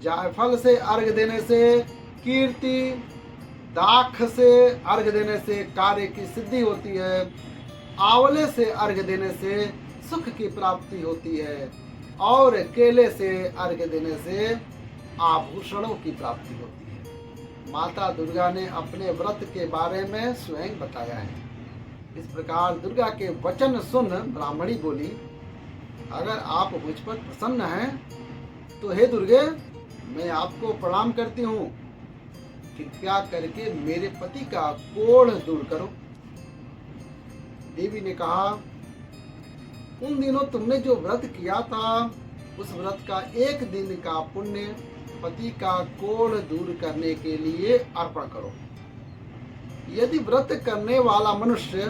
जायफल से अर्घ देने से कीर्ति, दाख से अर्घ देने से कार्य की सिद्धि होती है, आंवले से अर्घ देने से सुख की प्राप्ति होती है और केले से अर्घ देने से आभूषणों की प्राप्ति होती है। माता दुर्गा ने अपने व्रत के बारे में स्वयं बताया है। इस प्रकार दुर्गा के वचन सुन ब्राह्मणी बोली, अगर आप मुझ पर प्रसन्न हैं तो हे दुर्गे, मैं आपको प्रणाम करती हूँ। कृपया करके मेरे पति का कोढ़ दूर करो। देवी ने कहा, उन दिनों तुमने जो व्रत किया था उस व्रत का एक दिन का पुण्य पति का कोढ़ दूर करने के लिए अर्पण करो। यदि व्रत करने वाला मनुष्य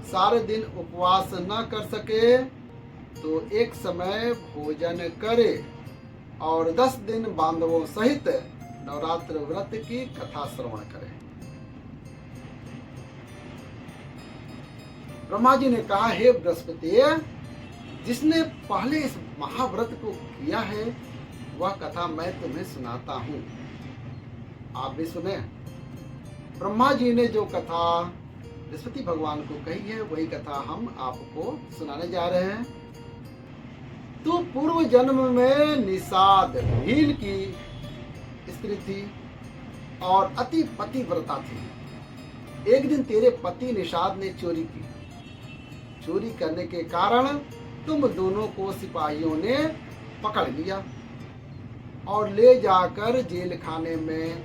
सारे दिन उपवास न कर सके तो एक समय भोजन करे और 10 दिन बांधवों सहित नवरात्र व्रत की कथा श्रवण करे। ब्रह्मा जी ने कहा, हे बृहस्पति, जिसने पहले इस महाव्रत को किया है वह कथा मैं तुम्हें सुनाता हूँ, आप भी सुने। ब्रह्मा जी ने जो कथा बृहस्पति भगवान को कही है वही कथा हम आपको सुनाने जा रहे हैं। तो पूर्व जन्म में निषाद भील की स्त्री थी और अति पतिव्रता थी। एक दिन तेरे पति निषाद ने चोरी की। चोरी करने के कारण तुम दोनों को सिपाहियों ने पकड़ लिया और ले जाकर जेल खाने में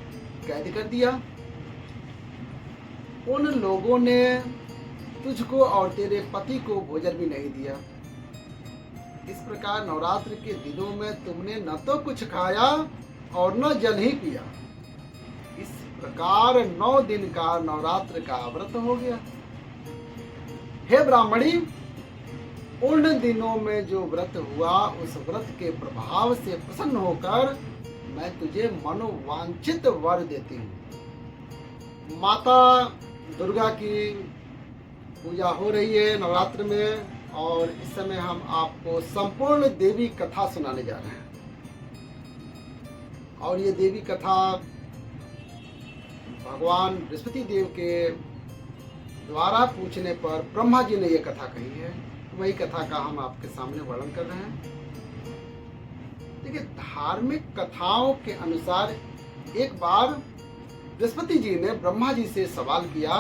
कैद कर दिया। उन लोगों ने तुझको और तेरे पति को भोजन भी नहीं दिया। इस प्रकार नवरात्र के दिनों में तुमने न तो कुछ खाया और न जल ही पिया। इस प्रकार 9 दिन का नवरात्र का व्रत हो गया। हे ब्राह्मणी, उन दिनों में जो व्रत हुआ उस व्रत के प्रभाव से प्रसन्न होकर मैं तुझे मनोवांछित वर देती हूँ। माता दुर्गा की पूजा हो रही है नवरात्र में और इस समय हम आपको संपूर्ण देवी कथा सुनाने जा रहे हैं। और ये देवी कथा भगवान बृहस्पति देव के द्वारा पूछने पर ब्रह्मा जी ने ये कथा कही है। वही कथा का हम आपके सामने वर्णन कर रहे हैं। देखिए, धार्मिक कथाओं के अनुसार एक बार बृहस्पति जी ने ब्रह्मा जी से सवाल किया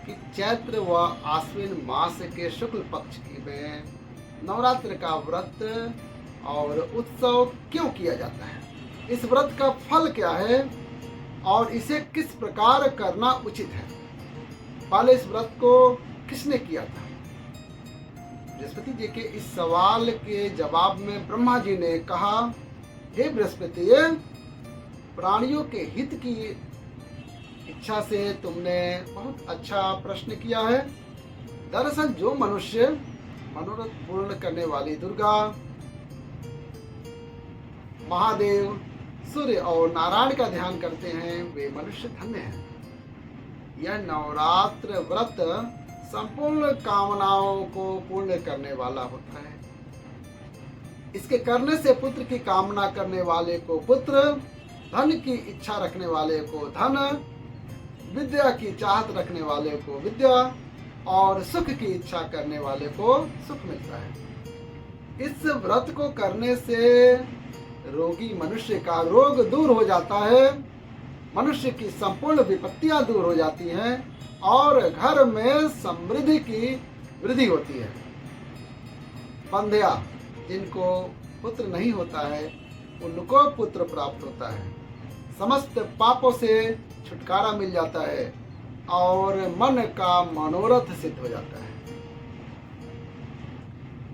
कि चैत्र व आश्विन मास के शुक्ल पक्ष में नवरात्र का व्रत और उत्सव क्यों किया जाता है, इस व्रत का फल क्या है और इसे किस प्रकार करना उचित है। पहले इस व्रत को किसने किया था? बृहस्पति जी के इस सवाल के जवाब में ब्रह्मा जी ने कहा, हे बृहस्पति, प्राणियों के हित की इच्छा से तुमने बहुत अच्छा प्रश्न किया है। दरअसल जो मनुष्य मनोरथ पूर्ण करने वाली दुर्गा, महादेव, सूर्य और नारायण का ध्यान करते हैं वे मनुष्य धन्य हैं। यह नवरात्र व्रत संपूर्ण कामनाओं को पूर्ण करने वाला होता है। इसके करने से पुत्र की कामना करने वाले को पुत्र, धन की इच्छा रखने वाले को धन, विद्या की चाहत रखने वाले को विद्या और सुख की इच्छा करने वाले को सुख मिलता है। इस व्रत को करने से रोगी मनुष्य का रोग दूर हो जाता है, मनुष्य की संपूर्ण विपत्तियां दूर हो जाती हैं और घर में समृद्धि की वृद्धि होती है। बंध्या, जिनको पुत्र नहीं होता है उनको पुत्र प्राप्त होता है, समस्त पापों से छुटकारा मिल जाता है और मन का मनोरथ सिद्ध हो जाता है।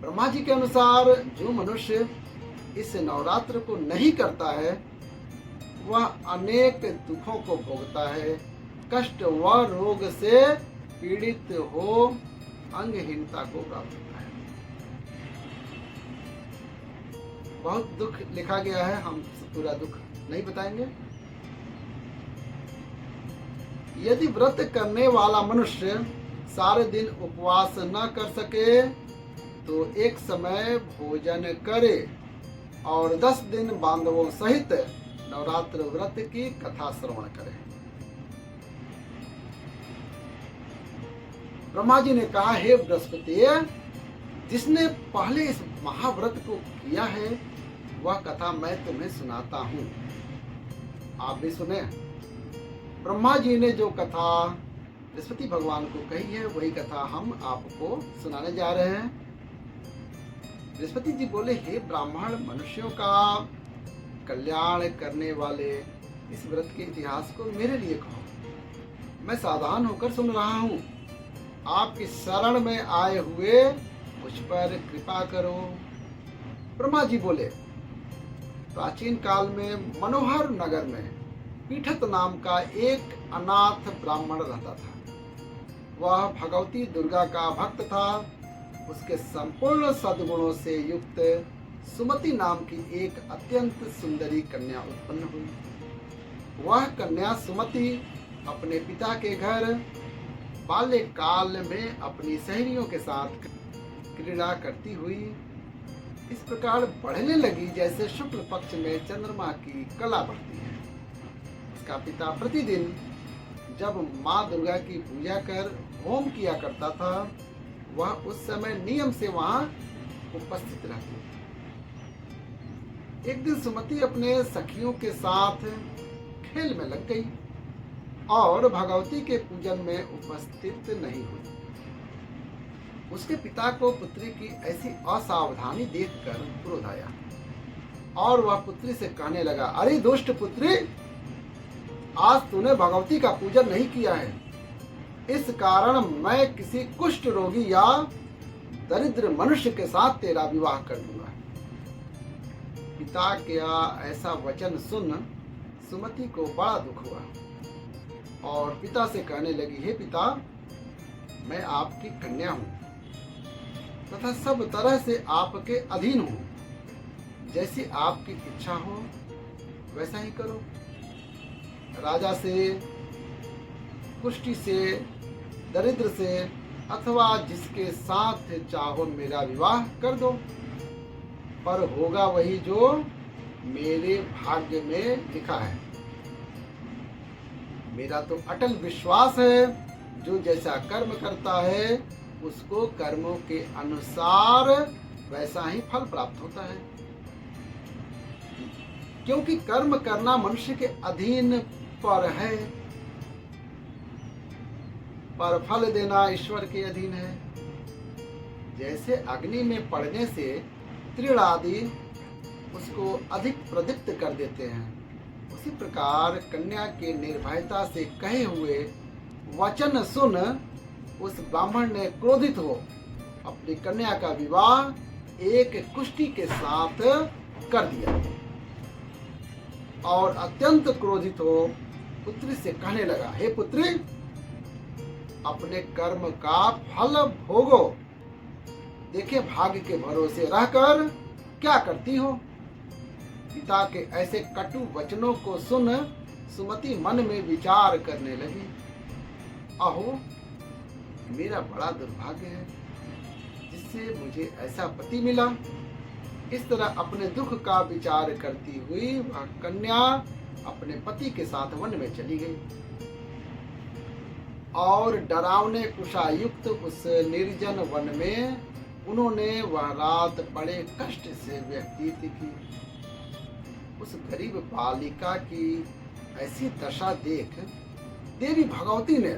ब्रह्मा जी के अनुसार जो मनुष्य इस नवरात्र को नहीं करता है वह अनेक दुखों को भोगता है, कष्ट व रोग से पीड़ित हो अंगहीनता को प्राप्त होता है। बहुत दुख लिखा गया है, हम पूरा दुख नहीं बताएंगे। यदि व्रत करने वाला मनुष्य सारे दिन उपवास न कर सके तो एक समय भोजन करे और 10 दिन बांधवों सहित नवरात्र व्रत की कथा श्रवण करें। ब्रह्मा जी ने कहा, हे बृहस्पति, जिसने पहले इस महाव्रत को किया है वह कथा मैं तुम्हें सुनाता हूं, आप भी सुने। ब्रह्मा जी ने जो कथा बृहस्पति भगवान को कही है वही कथा हम आपको सुनाने जा रहे हैं। बृहस्पति जी बोले, हे ब्राह्मण, मनुष्यों का कल्याण करने वाले इस व्रत के इतिहास को मेरे लिए कहो। मैं सावधान होकर सुन रहा हूं। आपकी शरण में आए हुए मुझ पर कृपा करो। ब्रह्मा जी बोले, प्राचीन काल में मनोहर नगर में पीठत नाम का एक अनाथ ब्राह्मण रहता था। वह भगवती दुर्गा का भक्त था। उसके संपूर्ण सद्गुणों से युक्त सुमति नाम की एक अत्यंत सुंदरी कन्या उत्पन्न हुई। वह कन्या सुमति अपने पिता के घर बाल्यकाल में अपनी सहेलियों के साथ क्रीड़ा करती हुई इस प्रकार बढ़ने लगी जैसे शुक्ल पक्ष में चंद्रमा की कला बढ़ती है। उसका पिता प्रतिदिन जब माँ दुर्गा की पूजा कर होम किया करता था, वह उस समय नियम से वहां उपस्थित रहती। एक दिन सुमति अपने सखियों के साथ खेल में लग गई और भगवती के पूजन में उपस्थित नहीं हुई। उसके पिता को पुत्री की ऐसी असावधानी देखकर क्रोध आया और वह पुत्री से कहने लगा, अरे दुष्ट पुत्री, आज तूने भगवती का पूजन नहीं किया है, इस कारण मैं किसी कुष्ठ रोगी या दरिद्र मनुष्य के साथ तेरा विवाह कर दूंगा। पिता का ऐसा वचन सुन सुमति को बड़ा दुख हुआ और पिता से कहने लगी, हे पिता, मैं आपकी कन्या हूं तथा सब तरह से आपके अधीन हूं। जैसी आपकी इच्छा हो वैसा ही करो। राजा से, कुष्ठी से, दरिद्र से अथवा जिसके साथ चाहो मेरा विवाह कर दो, पर होगा वही जो मेरे भाग्य में लिखा है। मेरा तो अटल विश्वास है, जो जैसा कर्म करता है उसको कर्मों के अनुसार वैसा ही फल प्राप्त होता है। क्योंकि कर्म करना मनुष्य के अधीन पर है, पर फल देना ईश्वर के अधीन है। जैसे अग्नि में पड़ने से तृण आदि उसको अधिक प्रदीप्त कर देते हैं, उसी प्रकार कन्या के निर्भयता से कहे हुए वचन सुन उस ब्राह्मण ने क्रोधित हो अपनी कन्या का विवाह एक कुष्ठी के साथ कर दिया और अत्यंत क्रोधित हो पुत्री से कहने लगा, हे पुत्री, अपने कर्म का फल भोगो। देखे भाग्य के भरोसे रहकर क्या करती हो। पिता के ऐसे कटु वचनों को सुन सुमति मन में विचार करने लगी, अहो, मेरा बड़ा दुर्भाग्य है जिससे मुझे ऐसा पति मिला। इस तरह अपने दुख का विचार करती हुई वह कन्या अपने पति के साथ वन में चली गई और डरावने कुशायुक्त उस निर्जन वन में उन्होंने वह रात बड़े कष्ट से व्यतीत की। उस गरीब बालिका की ऐसी दशा देख देवी भगवती ने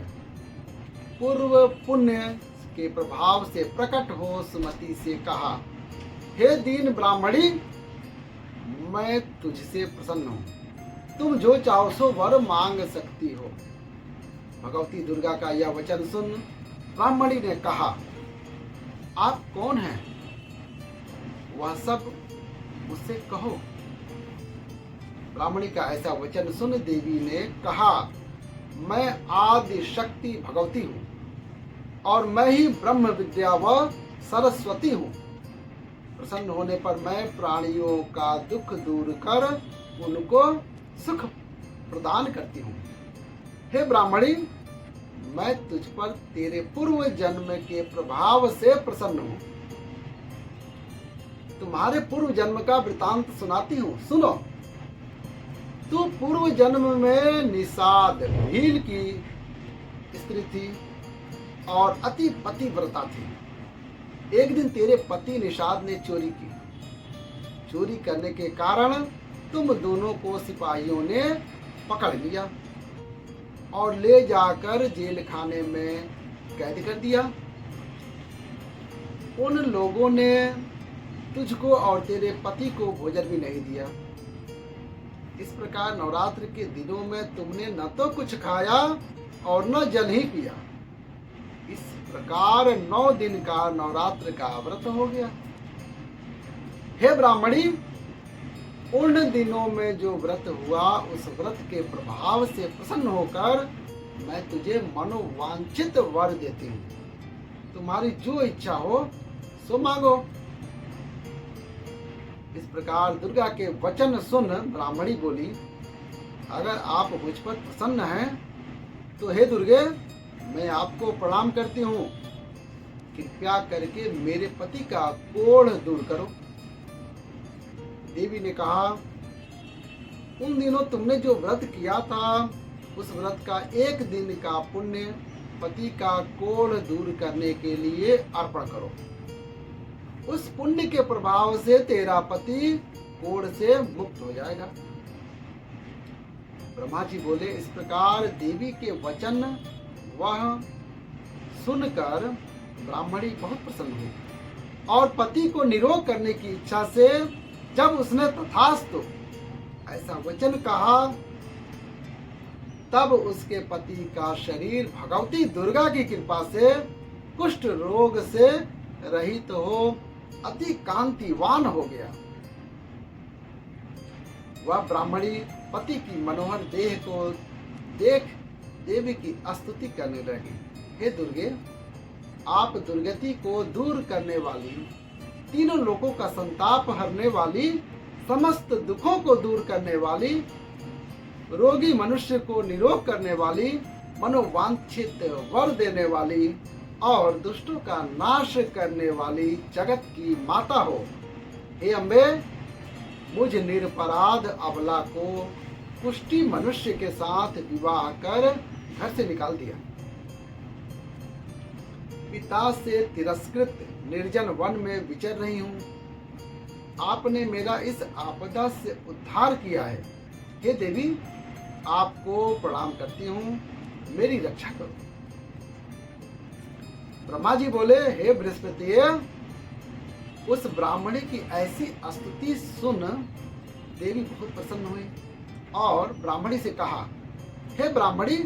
पूर्व पुण्य के प्रभाव से प्रकट हो सुमति से कहा, हे दीन ब्राह्मणी, मैं तुझसे प्रसन्न हूँ, तुम जो चाहो सो वर मांग सकती हो। भगवती दुर्गा का यह वचन सुन ब्राह्मणी ने कहा, आप कौन हैं? वह सब मुझसे कहो। ब्राह्मणी का ऐसा वचन सुन देवी ने कहा, मैं आदि शक्ति भगवती हूँ और मैं ही ब्रह्म विद्या व सरस्वती हूँ। प्रसन्न होने पर मैं प्राणियों का दुख दूर कर उनको सुख प्रदान करती हूँ। हे ब्राह्मणी, मैं तुझ पर तेरे पूर्व जन्म के प्रभाव से प्रसन्न हूँ। तुम्हारे पूर्व जन्म का वृतांत सुनाती हूँ, सुनो। तू पूर्व जन्म में निषाद भील की स्त्री थी और अति पतिव्रता थी। एक दिन तेरे पति निषाद ने चोरी की। चोरी करने के कारण तुम दोनों को सिपाहियों ने पकड़ लिया और ले जाकर जेल खाने में कैद कर दिया। उन लोगों ने तुझको और तेरे पति को भोजन भी नहीं दिया। इस प्रकार नवरात्र के दिनों में तुमने न तो कुछ खाया और न जल ही पिया। इस प्रकार 9 दिन का नवरात्र का व्रत हो गया। हे ब्राह्मणी, उन दिनों में जो व्रत हुआ उस व्रत के प्रभाव से प्रसन्न होकर मैं तुझे मनोवांछित वर देती हूँ। तुम्हारी जो इच्छा हो सो मांगो। इस प्रकार दुर्गा के वचन सुन ब्राह्मणी बोली, अगर आप मुझ पर प्रसन्न हैं तो हे दुर्गे, मैं आपको प्रणाम करती हूँ। कृपया करके मेरे पति का कोढ़ दूर करो। देवी ने कहा, उन दिनों तुमने जो व्रत किया था उस व्रत का 1 दिन का पुण्य पति का कोढ़ दूर करने के लिए अर्पण करो। उस पुण्य के प्रभाव से तेरा पति कोढ़ से मुक्त हो जाएगा। ब्रह्मा जी बोले, इस प्रकार देवी के वचन वह सुनकर ब्राह्मणी बहुत प्रसन्न हुई और पति को निरोग करने की इच्छा से जब उसने तथास्तु ऐसा वचन कहा, तब उसके पति का शरीर भगवती दुर्गा की कृपा से कुष्ठ रोग से रहित हो अति कांतिवान हो गया। वह ब्राह्मणी पति की मनोहर देह को देख देवी की स्तुति करने लगी। हे दुर्गे, आप दुर्गति को दूर करने वाली, तीनों लोकों का संताप हरने वाली, समस्त दुखों को दूर करने वाली, रोगी मनुष्य को निरोग करने वाली, मनोवांछित वर देने वाली और दुष्टों का नाश करने वाली जगत की माता हो। हे अम्बे, मुझ निरपराध अबला को कुष्ठी मनुष्य के साथ विवाह कर घर से निकाल दिया। पिता से तिरस्कृत निर्जन वन में विचर रही हूँ। आपने मेरा इस आपदा से उद्धार किया है। हे देवी, आपको प्रणाम करती हूँ, मेरी रक्षा करो। ब्रह्मा जी बोले, हे बृहस्पति, उस ब्राह्मणी की ऐसी स्तुति सुन देवी बहुत प्रसन्न हुई और ब्राह्मणी से कहा, हे ब्राह्मणी,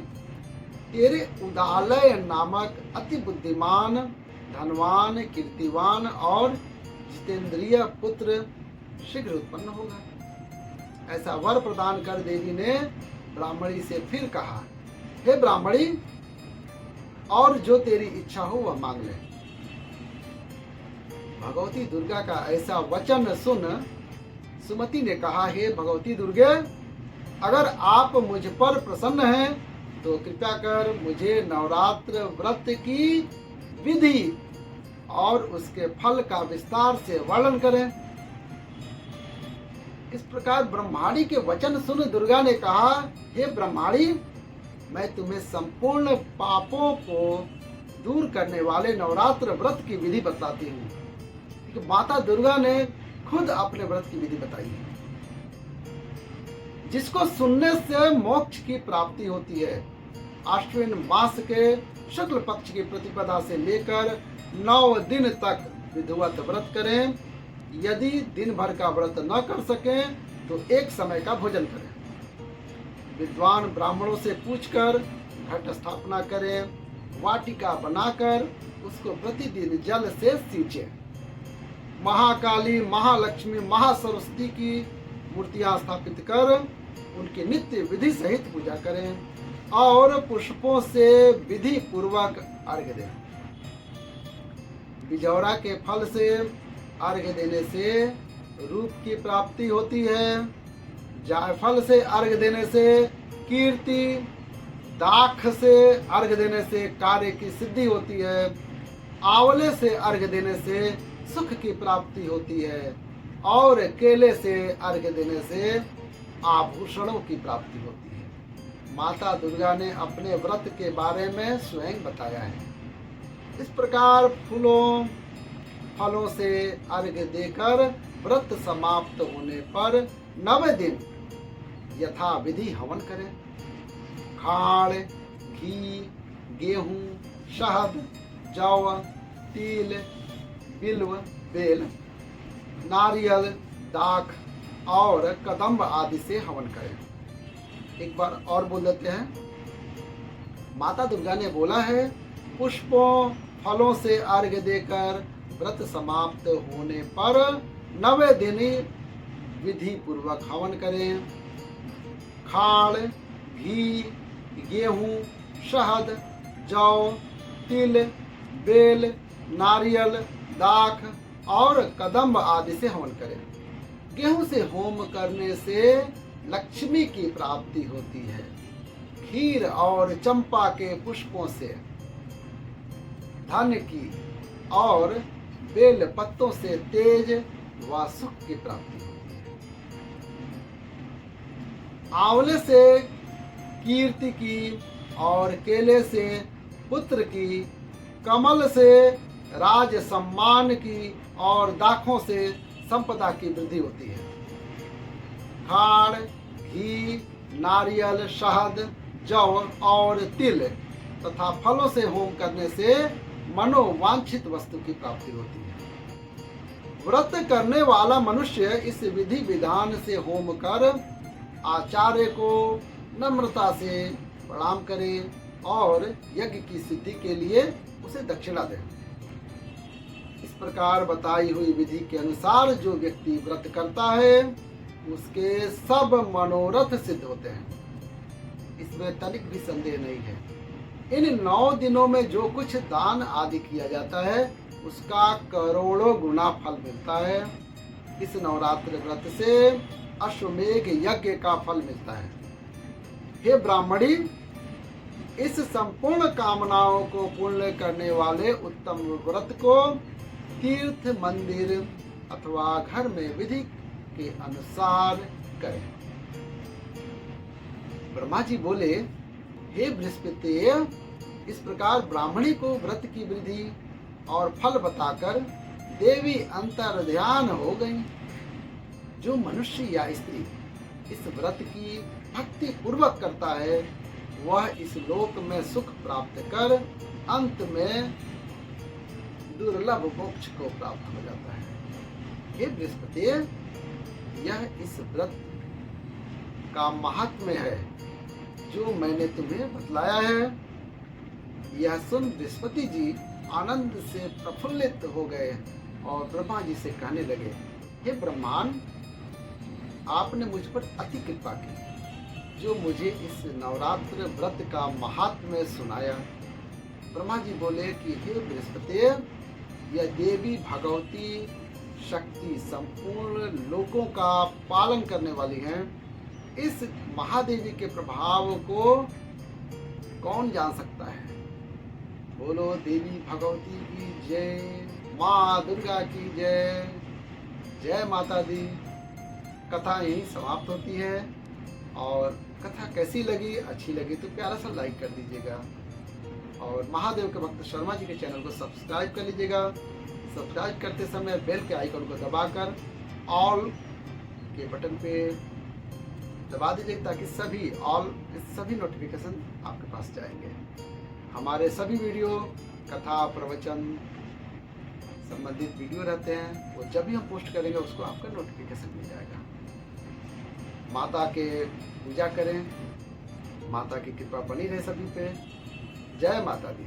तेरे उदालय नामक अति बुद्धिमान, धनवान, कीर्तिवान और जितेंद्रिय पुत्र शीघ्र उत्पन्न होगा। ऐसा वर प्रदान कर देवी ने ब्राह्मणी से फिर कहा, हे ब्राह्मणी, और जो तेरी इच्छा हो वह मांग ले। भगवती दुर्गा का ऐसा वचन सुन सुमति ने कहा, हे भगवती दुर्गे, अगर आप मुझ पर प्रसन्न हैं तो कृपया कर मुझे नवरात्र व्रत की विधि और उसके फल का विस्तार से वर्णन करें। इस प्रकार ब्रह्माणी के वचन सुन दुर्गा ने कहा, हे ब्रह्माणी, मैं तुम्हें संपूर्ण पापों को दूर करने वाले नवरात्र व्रत की विधि बताती हूँ। माता दुर्गा ने खुद अपने व्रत की विधि बताई है, जिसको सुनने से मोक्ष की प्राप्ति होती है। आश्विन मास के शुक्ल पक्ष की प्रतिपदा से लेकर 9 दिन तक विधिवत व्रत करें। यदि दिन भर का व्रत न कर सकें तो एक समय का भोजन करें। विद्वान ब्राह्मणों से पूछकर घट स्थापना करें। वाटिका बनाकर उसको प्रतिदिन जल से सींचें। महाकाली, महालक्ष्मी, महासरस्वती की मूर्तियां स्थापित कर उनकी नित्य विधि सहित पूजा करें और पुष्पों से विधि पूर्वक अर्घ्य दें। बिजौरा के फल से अर्घ्य देने से रूप की प्राप्ति होती है। जायफल से अर्घ्य देने से कीर्ति, दाख से अर्घ्य देने से कार्य की सिद्धि होती है। आंवले से अर्घ्य देने से सुख की प्राप्ति होती है। और केले से अर्घ्य देने से आभूषणों की प्राप्ति होती है। माता दुर्गा ने अपने व्रत के बारे में स्वयं बताया है। इस प्रकार फूलों फलों से अर्घ्य देकर व्रत समाप्त होने पर 9 दिन यथा विधि हवन करें। खाड़, घी, गेहूं, शहद, जौ, तिल, बिल्व, बेल, नारियल, दाख और कदम्ब आदि से हवन करें। एक बार और बोल देते हैं। माता दुर्गा ने बोला है, पुष्पों फलों से अर्घ्य देकर व्रत समाप्त होने पर 9 दिन विधि पूर्वक हवन करें। खाड़, घी, गेहूं, शहद, जौ, तिल, बेल, नारियल, दाख और कदम्ब आदि से हवन करें। गेहूं से होम करने से लक्ष्मी की प्राप्ति होती है। खीर और चंपा के पुष्पों से धन की और बेल पत्तों से तेज व सुख की प्राप्ति होती है। आंवले से कीर्ति की और केले से पुत्र की, कमल से राज सम्मान की और दाखों से संपदा की वृद्धि होती है। खाड़, घी, नारियल, शहद, जौ और तिल तथा फलों से होम करने से मनोवांछित वस्तु की प्राप्ति होती है। व्रत करने वाला मनुष्य इस विधि विधान से होम कर आचार्य को नम्रता से प्रणाम करे और यज्ञ की सिद्धि के लिए उसे दक्षिणा दे। इस प्रकार बताई हुई विधि के अनुसार जो व्यक्ति व्रत करता है उसके सब मनोरथ सिद्ध होते हैं। इसमें तनिक भी संदेह नहीं है। इन 9 दिनों में जो कुछ दान आदि किया जाता है उसका करोड़ों गुना फल मिलता है। इस नवरात्र व्रत से अश्वमेघ यज्ञ का फल मिलता है। हे ब्राह्मणी, इस संपूर्ण कामनाओं को पूर्ण करने वाले उत्तम व्रत को तीर्थ, मंदिर अथवा घर में विधि के अनुसार करें। ब्रह्मा जी बोले, हे बृहस्पति, इस प्रकार ब्राह्मणी को व्रत की विधि और फल बताकर देवी अंतर ध्यान हो गई। जो मनुष्य या स्त्री इस व्रत की भक्ति पूर्वक करता है वह इस लोक में सुख प्राप्त कर अंत में दुर्लभ मोक्ष को प्राप्त हो जाता है। हे बृहस्पति, यह इस व्रत का महात्म्य है जो मैंने तुम्हें बतलाया है। यह सुन बृहस्पति जी आनंद से प्रफुल्लित हो गए और ब्रह्मा जी से कहने लगे, हे ब्रह्मांड, आपने मुझ पर अति कृपा की जो मुझे इस नवरात्र व्रत का महात्म्य सुनाया। ब्रह्मा जी बोले कि हे बृहस्पति, यह देवी भगवती शक्ति संपूर्ण लोकों का पालन करने वाली हैं। इस महादेवी के प्रभाव को कौन जान सकता है। बोलो देवी भगवती की जय, माँ दुर्गा की जय। जय माता दी। कथा यहीं समाप्त होती है और कथा कैसी लगी, अच्छी लगी तो प्यारा सा लाइक कर दीजिएगा और महादेव के भक्त शर्मा जी के चैनल को सब्सक्राइब कर लीजिएगा। सब्सक्राइब करते समय बेल के आइकन को दबाकर ऑल के बटन पे दबा दीजिए ताकि सभी नोटिफिकेशन आपके पास जाएंगे। हमारे सभी वीडियो कथा प्रवचन संबंधित वीडियो रहते हैं, वो जब भी हम पोस्ट करेंगे उसको आपका नोटिफिकेशन मिल जाएगा। माता के पूजा करें, माता की कृपा बनी रहे सभी पे। जय माता दी।